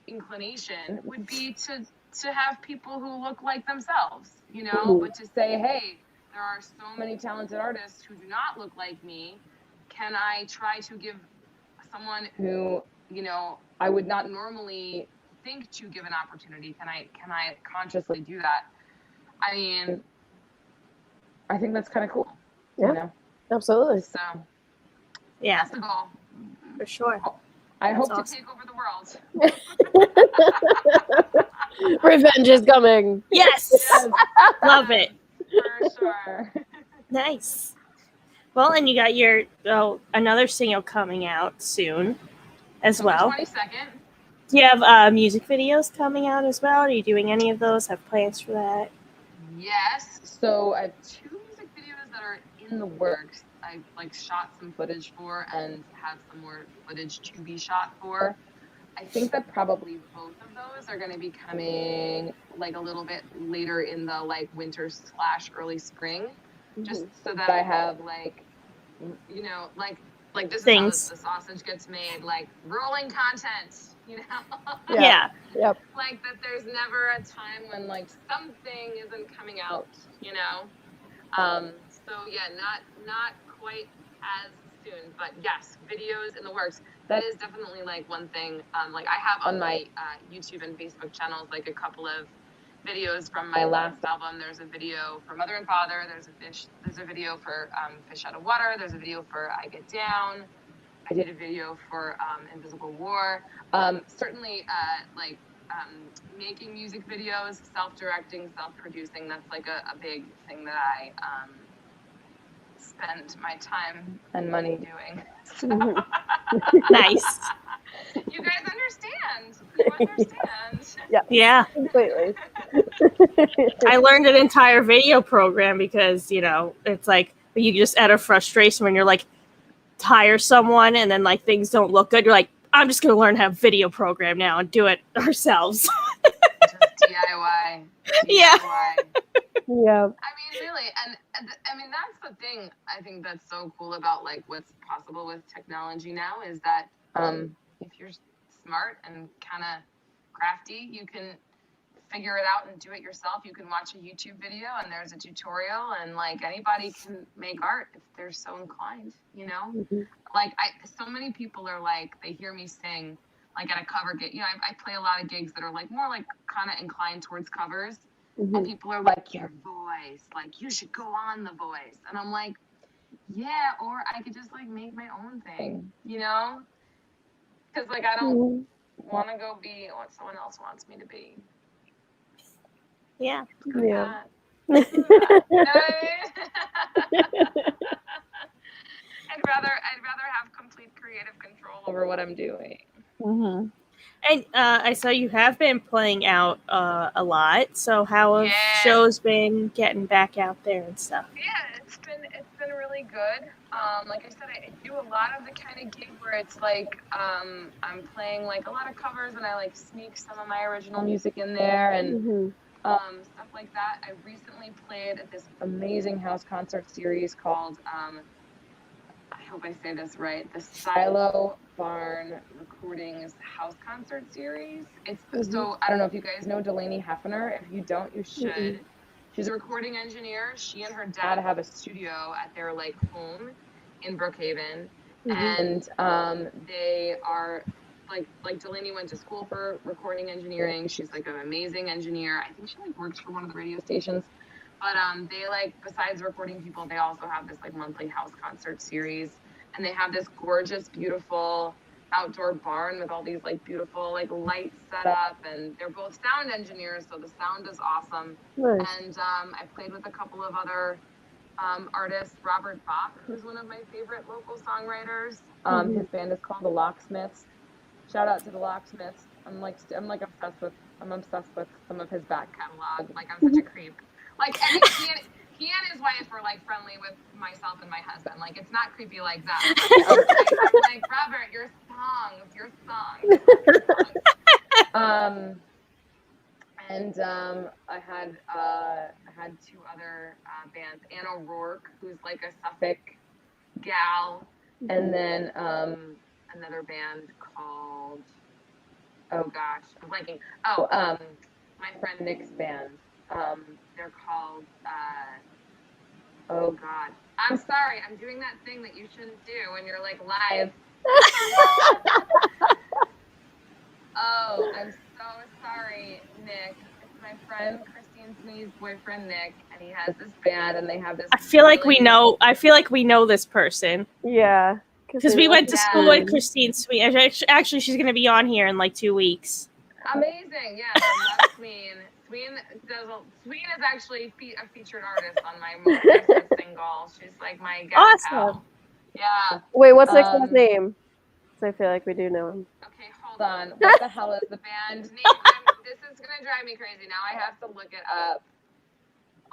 inclination would be to have people who look like themselves, you know, but to say, hey, there are so many talented artists who do not look like me. Can I try to give someone who, you know, I would not normally think to give an opportunity? Can I consciously do that? I mean, I think that's kind of cool. Yeah, you know? Absolutely. So Yeah, that's the goal. for sure. I hope awesome. to take over the world. Revenge is coming. Yes, love it. For sure. Nice. Well, and you got your another single coming out soon as well. 22nd. Do you have music videos coming out as well? Are you doing any of those? Have plans for that? Yes. So I have 2 music videos that are in the works. I like shot some footage for and have some more footage to be shot for. I think that probably both of those are going to be coming like a little bit later in the like winter / early spring, just so that I have like, you know, like this Things. is how the sausage gets made, like rolling content, you know? Yeah. Yep. Like that there's never a time when like something isn't coming out, you know? So yeah, not quite as soon, but yes, videos in the works. That is definitely like one thing. Like I have on my YouTube and Facebook channels like a couple of videos from my last album. There's a video for Mother and Father. There's a video for Fish Out of Water. There's a video for I Get Down. I did a video for Invisible War. Certainly making music videos, self-directing, self-producing. That's like a big thing that I spend my time and money doing. So. Nice. You guys understand. You understand. Yeah. Completely. I learned an entire video program because, you know, it's like you just out of frustration when you're like hire someone and then like things don't look good. You're like, I'm just going to learn how to video program now and do it ourselves. Just DIY. Yeah. Yeah. I mean, really, and I mean that's the thing. I think that's so cool about like what's possible with technology now is that if you're smart and kind of crafty, you can figure it out and do it yourself. You can watch a YouTube video and there's a tutorial, and like anybody can make art if they're so inclined. You know, like so many people are like they hear me sing like at a cover gig. You know, I play a lot of gigs that are like more like kind of inclined towards covers. And people are like, your voice, like, you should go on The Voice. And I'm like, yeah, or I could just, like, make my own thing, you know? Because, like, I don't want to go be what someone else wants me to be. Yeah. Yeah. You know what I mean? I'd rather have complete creative control over what I'm doing. Mm-hmm. And I saw you have been playing out a lot. So how have shows been getting back out there and stuff? Yeah, it's been really good. Like I said, I do a lot of the kind of gig where it's like I'm playing like a lot of covers and I like sneak some of my original music in there and stuff like that. I recently played at this amazing house concert series called I hope I say this right, the Silo Barn Recordings House Concert Series. It's so I don't know if you guys know Delaney Heffner. If you don't, you should. She's a recording engineer. She and her dad have a studio at their like home in Brookhaven, and they are like Delaney went to school for recording engineering. She's like an amazing engineer. I think she like works for one of the radio stations. But they like besides recording people, they also have this like monthly house concert series, and they have this gorgeous, beautiful outdoor barn with all these like beautiful like lights set up, and they're both sound engineers, so the sound is awesome. Nice. And I played with a couple of other artists, Robert Bach, who's one of my favorite local songwriters. His band is called the Locksmiths. Shout out to the Locksmiths. I'm like obsessed with I'm obsessed with some of his back catalog. Like, I'm such a creep. Like, I think he and his wife were like friendly with myself and my husband. Like, it's not creepy like that. I'm like, Robert, your songs. And I had two other bands. Anne O'Rourke, who's like a Suffolk gal, and then another band called, oh gosh, I'm blanking. My friend Nick's band. They're called oh god. I'm sorry, I'm doing that thing that you shouldn't do when you're like live. Oh, I'm so sorry, Nick. It's my friend Christine Sweeney's boyfriend Nick, and he has this band, and they have this. I feel like we know this person. Yeah. Because we went to school with Christine Sweeney. Actually, she's going to be on here in like 2 weeks. Amazing, yeah. I love Sween. Sween is actually a featured artist on my most recent single. She's like my gal pal. Yeah. Wait, what's Nick's last name? So I feel like we do know him. Okay, hold on. What the hell is the band name? This is gonna drive me crazy. Now I have to look it up.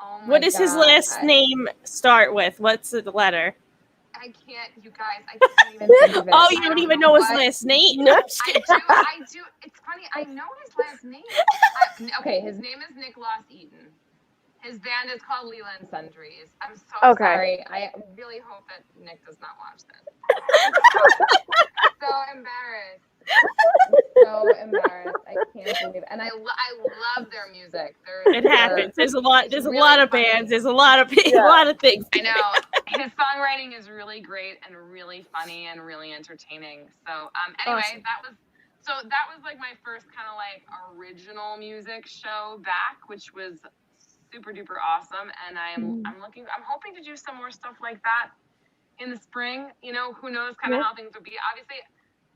Oh my What does his last name start with? What's the letter? I can't, you guys. I can't even think of it. Oh, you don't even know his last name? No, I do. It's funny. I know his last name. Okay, his name is Nick Eaton. His band is called Leland Sundries. I'm so sorry. I really hope that Nick does not watch this. So embarrassed. So embarrassed. I can't believe it. And I love their music. It happens. There's a lot of bands. There's a lot of things. I know. His songwriting is really great and really funny and really entertaining. So anyway, awesome. that was like my first kind of like original music show back, which was super duper awesome. And I'm hoping to do some more stuff like that in the spring. You know, who knows kind of how things will be. Obviously,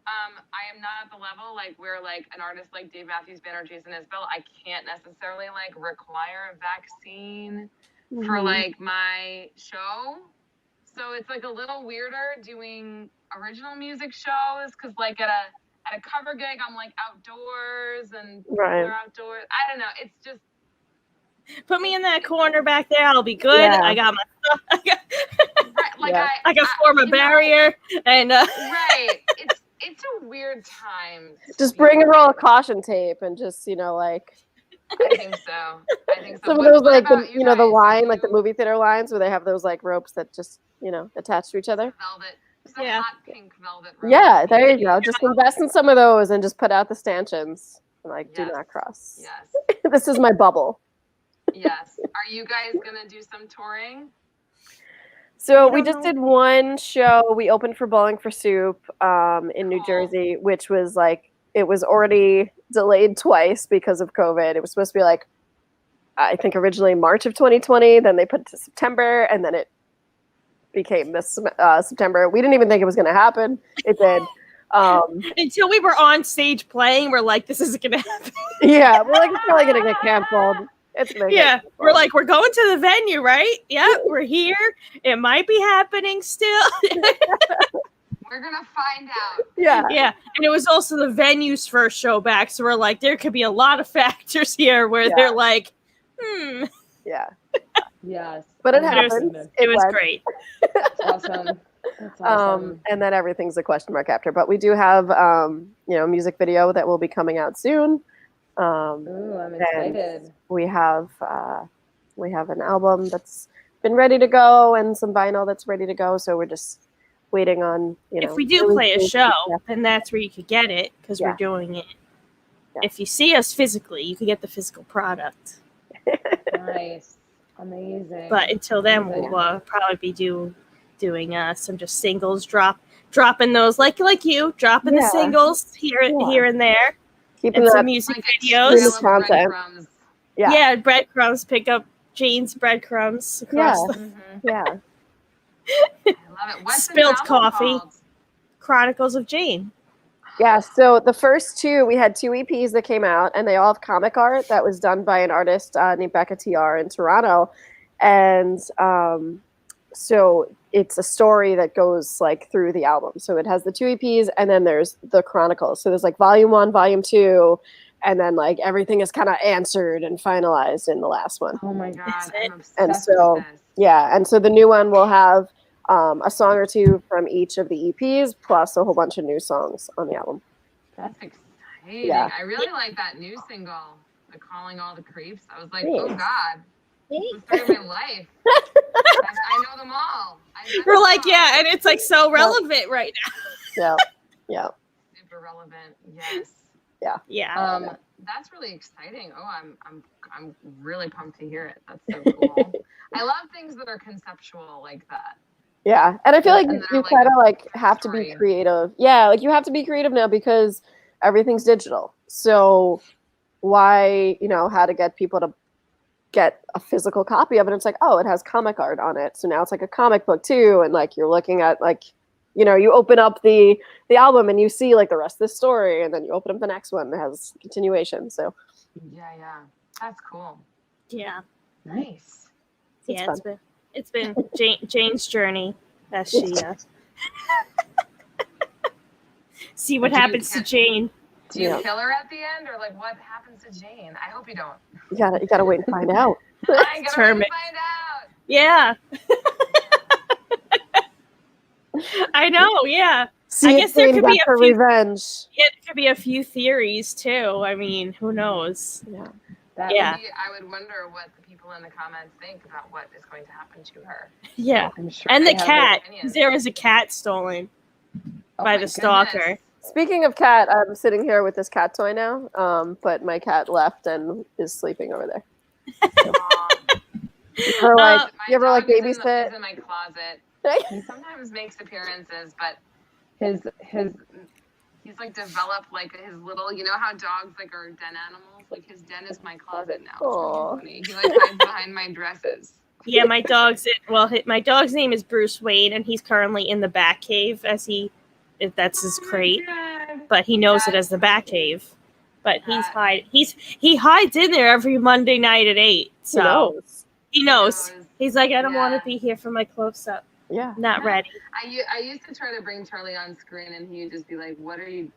I am not at the level like where like an artist like Dave Matthews Band or Jason Isbell, I can't necessarily like require a vaccine for like my show. So it's like a little weirder doing original music shows because like at a cover gig I'm like outdoors and they're outdoors. I don't know. It's just put me in that corner back there. I'll be good. Yeah. I got my stuff. I can form a barrier and right. It's a weird time. Just bring a roll of caution tape and just, like. I think so. Some of those like the line, like the movie theater lines where they have those like ropes that just, attach to each other. Velvet. Hot pink velvet rope. Yeah, there you go. Just invest in some of those and just put out the stanchions. Like, do not cross. Yes. This is my bubble. Yes. Are you guys gonna do some touring? So we just did one show. We opened for Bowling for Soup in New Jersey, which was like, it was already delayed twice because of COVID. It was supposed to be like, I think originally March of 2020, then they put it to September, and then it became this September. We didn't even think it was going to happen. It did. Until we were on stage playing, we're like, this isn't going to happen. Yeah, we're like, it's probably going to get canceled. We're like, we're going to the venue, right? Yeah, we're here. It might be happening still. We're going to find out. Yeah. Yeah. And it was also the venue's first show back. So we're like, there could be a lot of factors here where they're like, Yeah. Yes. But it happened. It was great. That's awesome. That's awesome. And then everything's a question mark after. But we do have, music video that will be coming out soon. Ooh, I'm excited. We have an album that's been ready to go and some vinyl that's ready to go. So we're just waiting on, if we do play a show, then that's where you could get it because we're doing it. Yeah. If you see us physically, you can get the physical product. Nice. Amazing. But until then, we'll probably be doing some just singles, dropping those like you, dropping the singles here and there. Keeping and some music videos. Breadcrumbs. Yeah, breadcrumbs. Pick up Jane's breadcrumbs across the... Yeah. I love it. What's Spilled Coffee. Called? Chronicles of Jane. Yeah, so the first two, we had 2 EPs that came out, and they all have comic art that was done by an artist named Becca TR in Toronto. And so it's a story that goes like through the album. So it has the 2 EPs, and then there's the Chronicles. So there's like volume 1, volume 2, and then like everything is kind of answered and finalized in the last one. Oh my god, I'm obsessed And so with this. yeah, and so the new one will have a song or two from each of the EPs plus a whole bunch of new songs on the album. That's exciting. Yeah. I really like that new single, the Calling All the Creeps. I was like, Thanks. oh god, the story of my life. I know them all. We're like, yeah, and it's like so relevant right now. Yeah. Super relevant. Yes. Yeah. That's really exciting. Oh, I'm really pumped to hear it. That's so cool. I love things that are conceptual like that. Yeah, and I feel like you kind of like have to story. be creative. Yeah, like you have to be creative now because everything's digital. So why, how to get people to get a physical copy of it? It's like, oh, it has comic art on it, so now it's like a comic book too. And like you're looking at like, you open up the album and you see like the rest of the story, and then you open up the next one that has continuation. So yeah, that's cool. Yeah, nice. It's been Jane's journey as she see what happens to Jane. Do you kill her at the end, or like what happens to Jane? I hope you don't. You gotta wait and find out. I gotta wait and find out. Yeah. I know. Yeah. I guess there could be a few revenge. Yeah, there could be a few theories too. I mean, who knows? Yeah. I would wonder what the people in the comments think about what is going to happen to her. Yeah. I'm sure and the cat. There was a cat stolen by the stalker. Goodness. Speaking of cat, I'm sitting here with this cat toy now, but my cat left and is sleeping over there. So. you ever babysit? He's in my closet. He sometimes makes appearances, but he's like developed like his little, how dogs like are den animals? Like his den is my closet now. It's really funny. He like hides behind my dresses. Yeah, my dog's name is Bruce Wayne, and he's currently in the Batcave if that's his crate. But he knows it as the Batcave. But he hides in there every Monday night at 8. So he knows. He's like, I don't want to be here for my close up. Yeah. Not ready. I used to try to bring Charlie on screen, and he would just be like, why?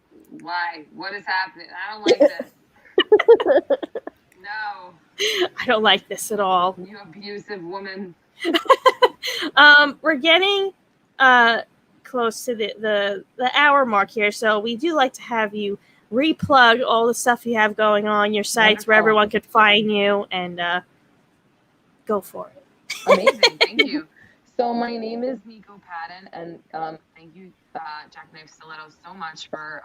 What is happening? I don't like this. No. I don't like this at all. You abusive woman. We're getting close to the hour mark here, so we do like to have you replug all the stuff you have going on, your sites where everyone could find you, and go for it. Amazing. Thank you. So my name is Nico Padden, and thank you, Jackknife Stiletto, so much for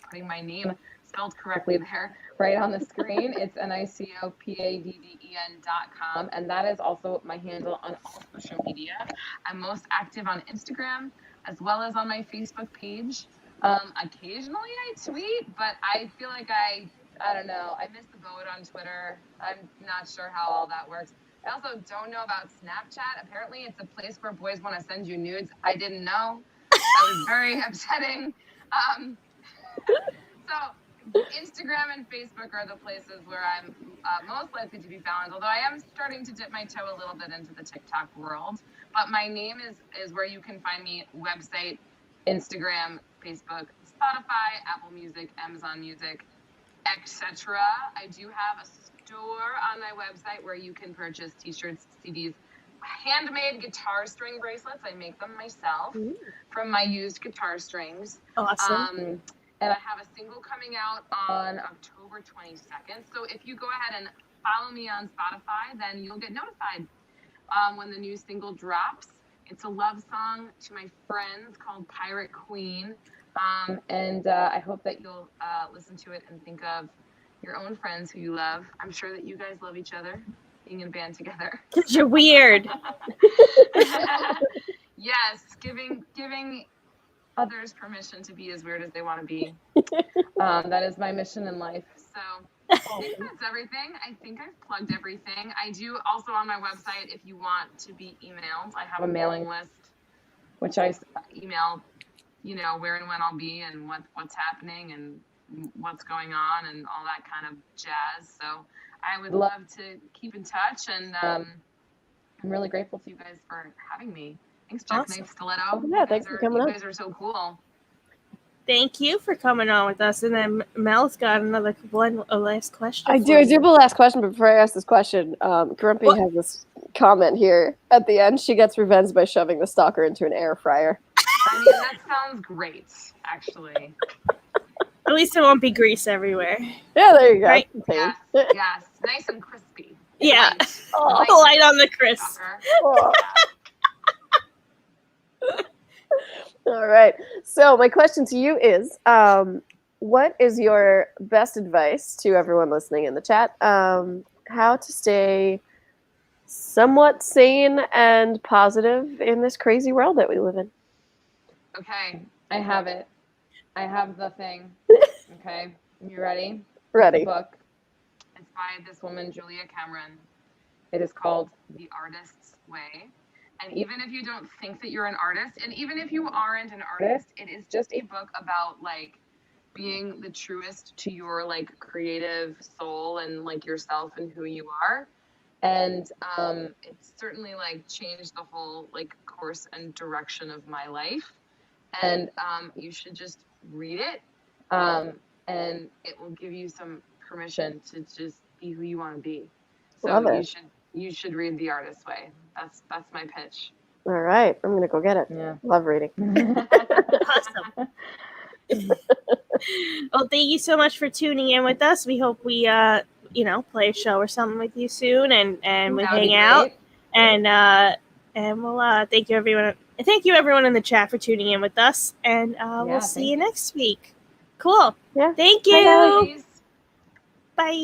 putting my name spelled correctly there, right on the screen. It's NicoPadden.com, and that is also my handle on all social media. I'm most active on Instagram, as well as on my Facebook page. Occasionally I tweet, but I feel like I don't know, I missed the boat on Twitter. I'm not sure how all that works. I also don't know about Snapchat. Apparently, it's a place where boys want to send you nudes. I didn't know. That was very upsetting. So Instagram and Facebook are the places where I'm most likely to be found, although I am starting to dip my toe a little bit into the TikTok world. But my name is where you can find me: website, Instagram, Facebook, Spotify, Apple Music, Amazon Music, etc. I do have a store on my website where you can purchase t-shirts, CDs, handmade guitar string bracelets. I make them myself from my used guitar strings. Awesome. And I have a single coming out on October 22nd. So if you go ahead and follow me on Spotify, then you'll get notified when the new single drops. It's a love song to my friends called Pirate Queen. And I hope that you'll listen to it and think of your own friends who you love. I'm sure that you guys love each other, being in a band together. You're weird. Yes, giving others permission to be as weird as they want to be. That is my mission in life. So I think that's everything. I think I've plugged everything. I do also on my website, if you want to be emailed, I have a mailing list, which I email, where and when I'll be and what's happening and what's going on and all that kind of jazz. So I would love to keep in touch, and I'm really grateful to you guys for having me. Thanks, Jackknife Stiletto. Yeah, thanks for coming on. You guys are so cool. Thank you for coming on with us. And then Mel's got a last question. I do have a last question, but before I ask this question, Grumpy has this comment here at the end. She gets revenge by shoving the stalker into an air fryer. I mean, that sounds great, actually. At least it won't be grease everywhere. Yeah, there you go. Right? Yes, yes. Nice and crispy. Yeah. Light on the crisp. Oh. All right. So my question to you is, what is your best advice to everyone listening in the chat? How to stay somewhat sane and positive in this crazy world that we live in? Okay, I have it. I have the thing. Okay, you ready? Ready. The book. It's by this woman, Julia Cameron. It is called The Artist's Way. And even if you don't think that you're an artist, and even if you aren't an artist, it is just a book about like being the truest to your like creative soul and like yourself and who you are. And it's certainly like changed the whole like course and direction of my life. And you should just read it, and it will give you some permission to just be who you want to be. So you should read The Artist's Way. That's my pitch. All right, I'm gonna go get it. Yeah, love reading. Awesome. Well, thank you so much for tuning in with us. We hope we play a show or something with you soon, and we hang out. And we'll thank you everyone. Thank you everyone in the chat for tuning in with us, and we'll see you next week. Cool. Yeah. Thank you. Bye. Bye.